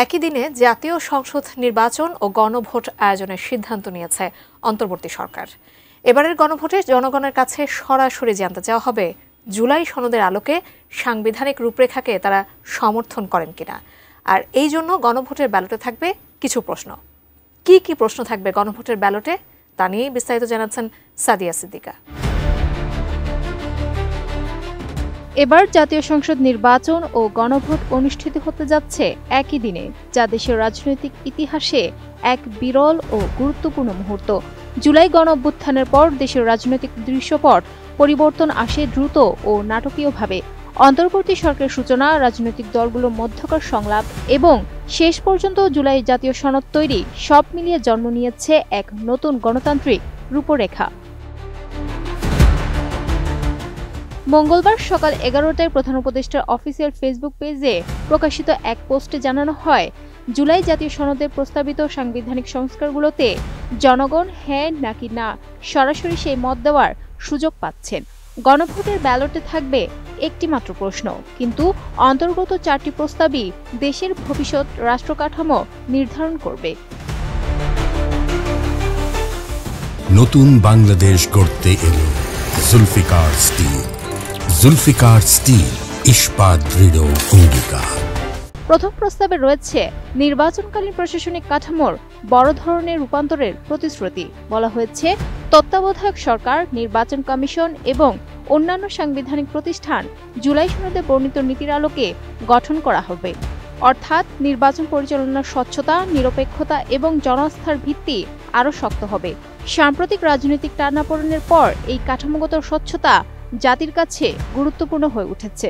একই দিনে জাতীয় সংসদ নির্বাচন ও গণভোট আয়োজনের সিদ্ধান্ত নিয়েছে অন্তর্বর্তী সরকার। এবারের গণভোটে জনগণের কাছে সরাসরি জানতে চাওয়া হবে জুলাই সনদের আলোকে সাংবিধানিক রূপরেখাকে তারা সমর্থন করেন কিনা। আর এই জন্য গণভোটের ব্যালটে থাকবে কিছু প্রশ্ন। কি কি প্রশ্ন থাকবে গণভোটের ব্যালটে তা নিয়েই বিস্তারিত জানাচ্ছেন সাদিয়া সিদ্দিকা। এবার জাতীয় সংসদ নির্বাচন ও গণভোট অনুষ্ঠিত হতে যাচ্ছে একই দিনে, যা দেশের রাজনৈতিক ইতিহাসে এক বিরল ও গুরুত্বপূর্ণ মুহূর্ত। জুলাই গণঅভ্যুত্থানের পর দেশের রাজনৈতিক দৃশ্যপট পরিবর্তন আসে দ্রুত ও নাটকীয়ভাবে। অন্তর্বর্তী সরকারের সূচনা, রাজনৈতিক দলগুলোর মধ্যকার সংলাপ এবং শেষ পর্যন্ত জুলাই জাতীয় সনদ তৈরি, সব মিলিয়ে জন্ম নিয়েছে এক নতুন গণতান্ত্রিক রূপরেখা। মঙ্গলবার সকাল 11টায় প্রধান উপদেষ্টার অফিসিয়াল ফেসবুক পেজে প্রকাশিত এক পোস্টে জানানো হয়, জুলাই জাতীয় সনদের প্রস্তাবিত সাংবিধানিক সংস্কারগুলোতে জনগণ হ্যাঁ নাকি না সরাসরি সেই মত দেওয়ার সুযোগ পাচ্ছেন। গণভোটের ব্যালটে থাকবে একটি মাত্র প্রশ্ন, কিন্তু অন্তর্গত 4টি প্রস্তাবই দেশের ভবিষ্যৎ রাষ্ট্রকাঠামো নির্ধারণ করবে। নতুন বাংলাদেশ গড়তে এলো জুলফিকার স্টিল। জুলফিকার স্টিল, ইস্পাত দৃঢ় অঙ্গীকার। প্রথম প্রস্তাবে রয়েছে নির্বাচনকালীন প্রশাসনিক কাঠামোর বড় ধরনের রূপান্তরের প্রতিশ্রুতি। বলা হয়েছে, তত্ত্বাবধায়ক সরকার, নির্বাচন কমিশন এবং অন্যান্য সাংবিধানিক প্রতিষ্ঠান জুলাই সনদে বর্ণিত নীতির আলোকে গঠন করা হবে। অর্থাৎ নির্বাচন পরিচালনার স্বচ্ছতা, নিরপেক্ষতা এবং জনআস্থার ভিত্তি আরও শক্ত হবে। সাম্প্রতিক রাজনৈতিক টানাপোড়েনের পর এই কাঠামোগত স্বচ্ছতা জাতির কাছে গুরুত্বপূর্ণ হয়ে উঠেছে।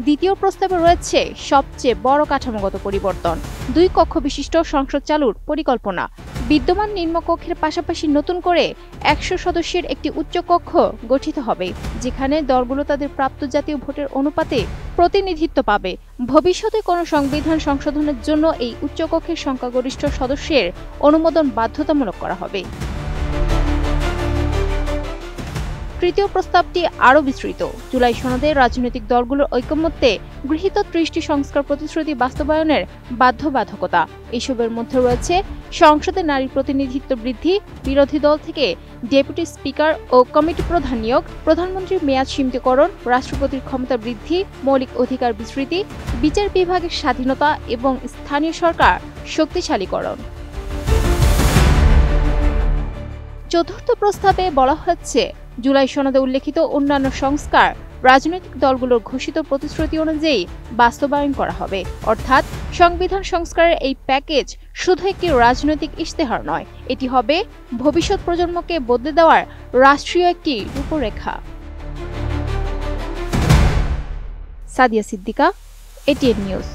দ্বিতীয় প্রস্তাবে রয়েছে সবচেয়ে বড় কাঠামোগত পরিবর্তন, 2 কক্ষ বিশিষ্ট সংসদ চালুর পরিকল্পনা। বিদ্যমান নিম্নকক্ষের পাশাপাশি নতুন করে 100 সদস্যের একটি উচ্চকক্ষ গঠিত হবে, যেখানে দলগুলো তাদের প্রাপ্ত জাতীয় ভোটের অনুপাতে প্রতিনিধিত্ব পাবে। ভবিষ্যতে কোনো সংবিধান সংশোধনের জন্য এই উচ্চকক্ষের সংখ্যাগরিষ্ঠ সদস্যের অনুমোদন বাধ্যতামূলক করা হবে। তৃতীয় প্রস্তাবটি আরও বিস্তৃত। জুলাই সনদে রাজনৈতিক দলগুলোর ঐকমত্যে গৃহীত 30টি সংস্কার প্রতিশ্রুতি বাস্তবায়নের বাধ্যবাধকতা। এসবের মধ্যে রয়েছে সংসদে নারী প্রতিনিধিত্ব বৃদ্ধি, বিরোধী দল থেকে ডেপুটি স্পিকার ও কমিটি প্রধান নিয়োগ, প্রধানমন্ত্রীর মেয়াদ সীমিতকরণ, রাষ্ট্রপতির ক্ষমতা বৃদ্ধি, মৌলিক অধিকার বিস্তৃতি, বিচার বিভাগের স্বাধীনতা এবং স্থানীয় সরকার শক্তিশালীকরণ। চতুর্থ প্রস্তাবে বলা হচ্ছে, জুলাই সনদে উল্লেখিত অন্যান্য সংস্কার রাজনৈতিক দলগুলোর ঘোষিত প্রতিশ্রুতি অনুযায়ী বাস্তবায়ন করা হবে। অর্থাৎ সংবিধান সংস্কারের এই প্যাকেজ শুধু একটি রাজনৈতিক ইশতেহার নয়, এটি হবে ভবিষ্যৎ প্রজন্মকে বদলে দেওয়ার রাষ্ট্রীয় একটি রূপরেখা। Sadia Siddika, ATN news.